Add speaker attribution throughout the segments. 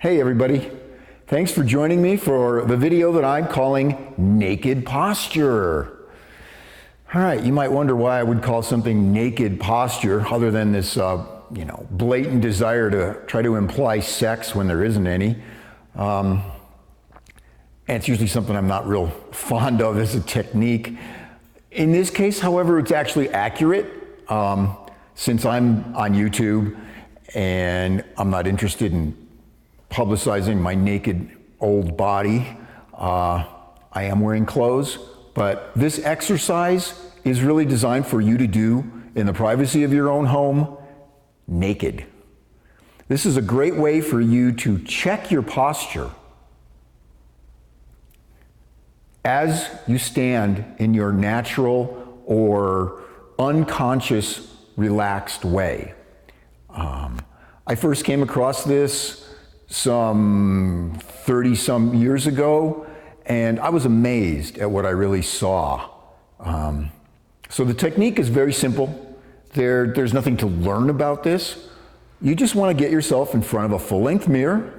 Speaker 1: Hey everybody, thanks for joining me for the video that I'm calling Naked Posture. All right, you might wonder why I would call something naked posture other than this blatant desire to try to imply sex when there isn't any. And it's usually something I'm not real fond of as a technique. In this case, however, it's actually accurate since I'm on YouTube and I'm not interested in publicizing my naked old body. I am wearing clothes, but this exercise is really designed for you to do in the privacy of your own home, naked. This is a great way for you to check your posture as you stand in your natural or unconscious, relaxed way. I first came across this some 30-some years ago, and I was amazed at what I really saw. So the technique is very simple. There's nothing to learn about this. You just want to get yourself in front of a full-length mirror,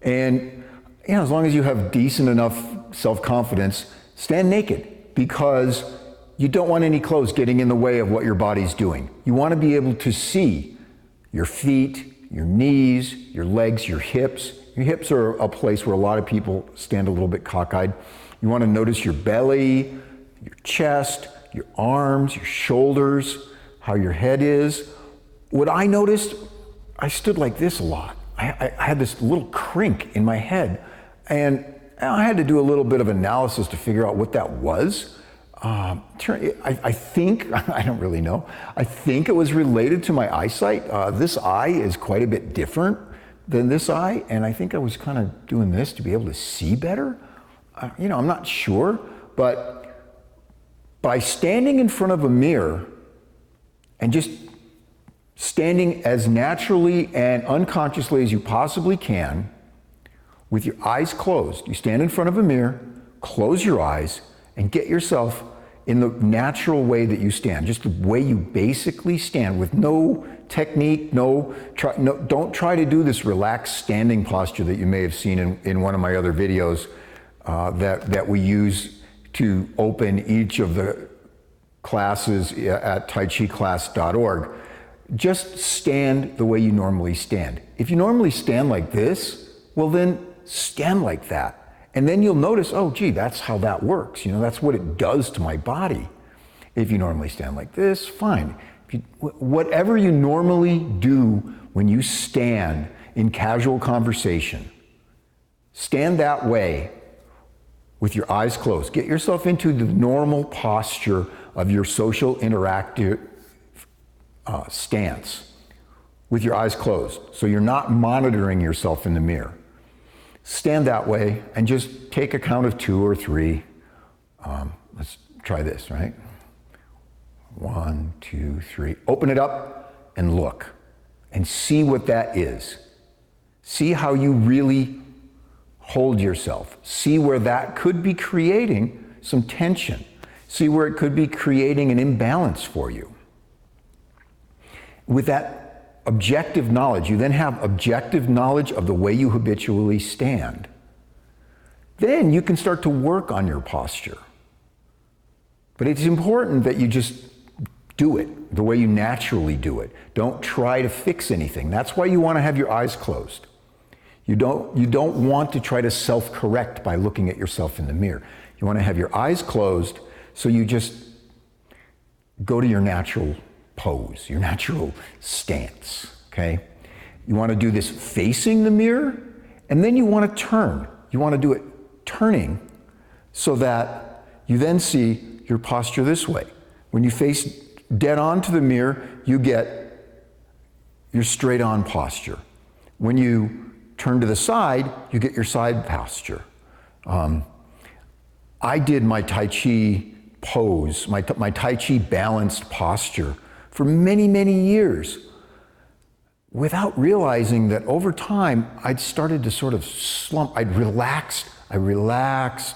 Speaker 1: and as long as you have decent enough self-confidence, stand naked, because you don't want any clothes getting in the way of what your body's doing. You want to be able to see your feet, your knees, your legs, your hips. Your hips are a place where a lot of people stand a little bit cockeyed. You want to notice your belly, your chest, your arms, your shoulders, how your head is. What I noticed, I stood like this a lot. I had this little crink in my head, and I had to do a little bit of analysis to figure out what that was. I think, I don't really know, I think it was related to my eyesight. This eye is quite a bit different than this eye, and I think I was kind of doing this to be able to see better. I'm not sure, but by standing in front of a mirror and just standing as naturally and unconsciously as you possibly can, with your eyes closed, you stand in front of a mirror, close your eyes, and get yourself in the natural way that you stand, just the way you basically stand, with no technique, don't try to do this relaxed standing posture that you may have seen in one of my other videos that we use to open each of the classes at taichiclass.org. Just stand the way you normally stand. If you normally stand like this, well then stand like that. And then you'll notice, oh gee, that's how that works. That's what it does to my body. If you normally stand like this, fine. Whatever you normally do when you stand in casual conversation, stand that way with your eyes closed. Get yourself into the normal posture of your social interactive stance with your eyes closed, so you're not monitoring yourself in the mirror. Stand that way and just take a count of 2 or 3. Let's try this, right? 1, 2, 3. Open it up and look and see what that is. See how you really hold yourself. See where that could be creating some tension. See where it could be creating an imbalance for you. With that objective knowledge, you then have objective knowledge of the way you habitually stand. Then you can start to work on your posture. But it's important that you just do it the way you naturally do it. Don't try to fix anything. That's why you want to have your eyes closed. You don't want to try to self-correct by looking at yourself in the mirror. You want to have your eyes closed, so you just go to your natural pose, your natural stance, okay? You want to do this facing the mirror, and then you want to turn. You want to do it turning so that you then see your posture this way. When you face dead on to the mirror, you get your straight on posture. When you turn to the side, you get your side posture. I did my Tai Chi pose, my Tai Chi balanced posture for many, many years, without realizing that over time, I'd started to sort of slump. I relaxed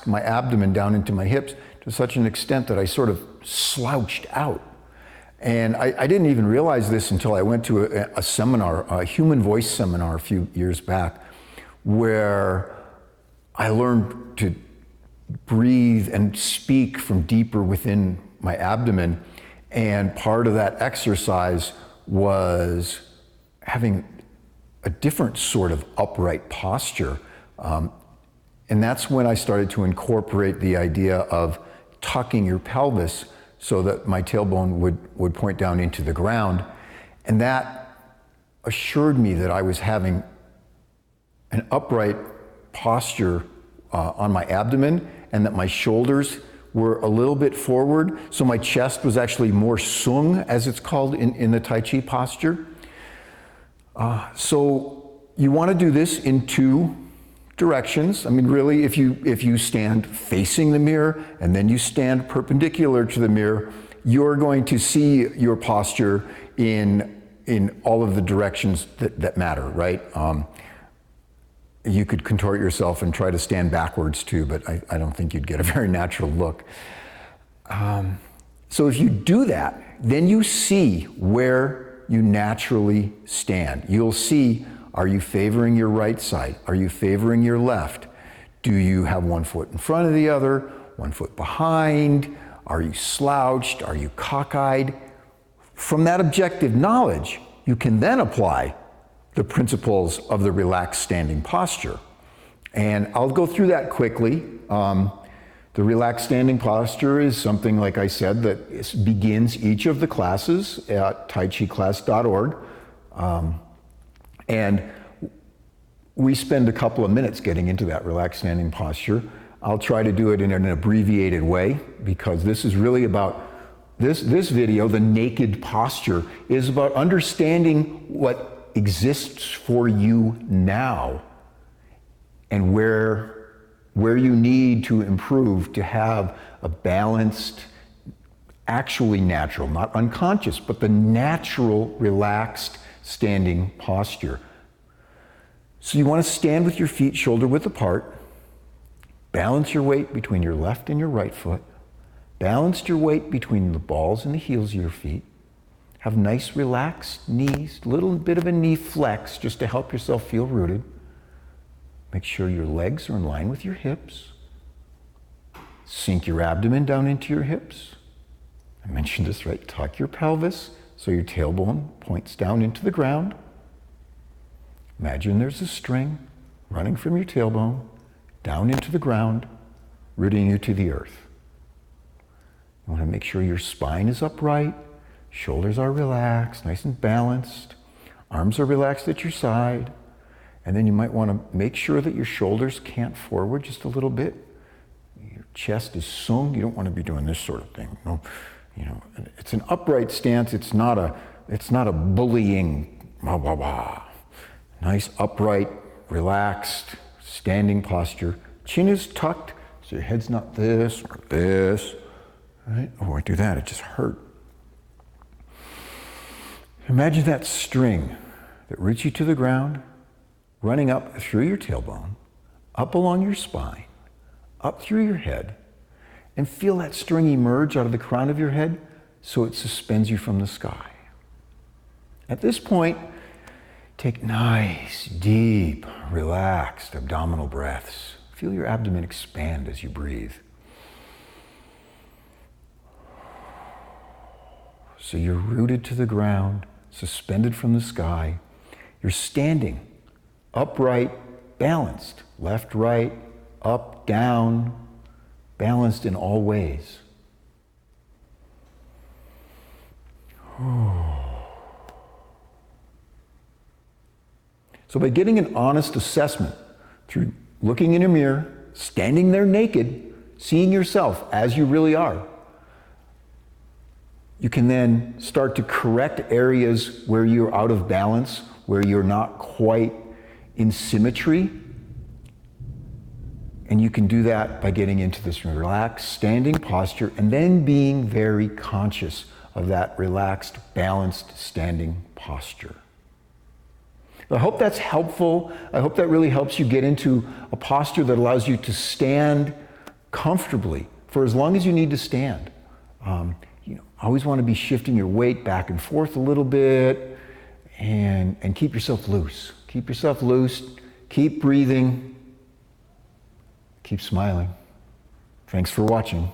Speaker 1: my abdomen down into my hips to such an extent that I sort of slouched out. And I didn't even realize this until I went to a seminar, a human voice seminar a few years back, where I learned to breathe and speak from deeper within my abdomen. And part of that exercise was having a different sort of upright posture. And that's when I started to incorporate the idea of tucking your pelvis so that my tailbone would point down into the ground. And that assured me that I was having an upright posture on my abdomen, and that my shoulders were a little bit forward. So my chest was actually more sung, as it's called in the Tai Chi posture. So you want to do this in two directions. I mean, really, if you stand facing the mirror and then you stand perpendicular to the mirror, you're going to see your posture in all of the directions that matter, right? You could contort yourself and try to stand backwards too, but I don't think you'd get a very natural look. So if you do that, then you see where you naturally stand. You'll see, are you favoring your right side? Are you favoring your left? Do you have one foot in front of the other, one foot behind? Are you slouched? Are you cockeyed? From that objective knowledge, you can then apply the principles of the relaxed standing posture. And I'll go through that quickly. The relaxed standing posture is something, like I said, that begins each of the classes at taichiclass.org. And we spend a couple of minutes getting into that relaxed standing posture. I'll try to do it in an abbreviated way, because this is really about, this video, the naked posture, is about understanding what exists for you now and where you need to improve to have a balanced, actually natural, not unconscious, but the natural, relaxed standing posture. So you want to stand with your feet shoulder width apart, balance your weight between your left and your right foot, balance your weight between the balls and the heels of your feet, have nice relaxed knees, little bit of a knee flex just to help yourself feel rooted. Make sure your legs are in line with your hips. Sink your abdomen down into your hips. I mentioned this, right? Tuck your pelvis so your tailbone points down into the ground. Imagine there's a string running from your tailbone down into the ground, rooting you to the earth. You want to make sure your spine is upright, shoulders are relaxed, nice and balanced, arms are relaxed at your side. And then you might want to make sure that your shoulders cant forward just a little bit. Your chest is sung. You don't want to be doing this sort of thing. No, you know, it's an upright stance. It's not a bullying. Blah, blah, blah. Nice, upright, relaxed, standing posture. Chin is tucked, so your head's not this or this. Right? Oh, I do that. It just hurt. Imagine that string that roots you to the ground, running up through your tailbone, up along your spine, up through your head, and feel that string emerge out of the crown of your head so it suspends you from the sky. At this point, take nice, deep, relaxed abdominal breaths. Feel your abdomen expand as you breathe. So you're rooted to the ground, suspended from the sky. You're standing upright, balanced, left, right, up, down, balanced in all ways. So by getting an honest assessment through looking in a mirror, standing there naked, seeing yourself as you really are, you can then start to correct areas where you're out of balance, where you're not quite in symmetry. And you can do that by getting into this relaxed standing posture and then being very conscious of that relaxed, balanced standing posture. I hope that's helpful. I hope that really helps you get into a posture that allows you to stand comfortably for as long as you need to stand. always want to be shifting your weight back and forth a little bit, and keep yourself loose. Keep yourself loose, keep breathing, keep smiling. Thanks for watching.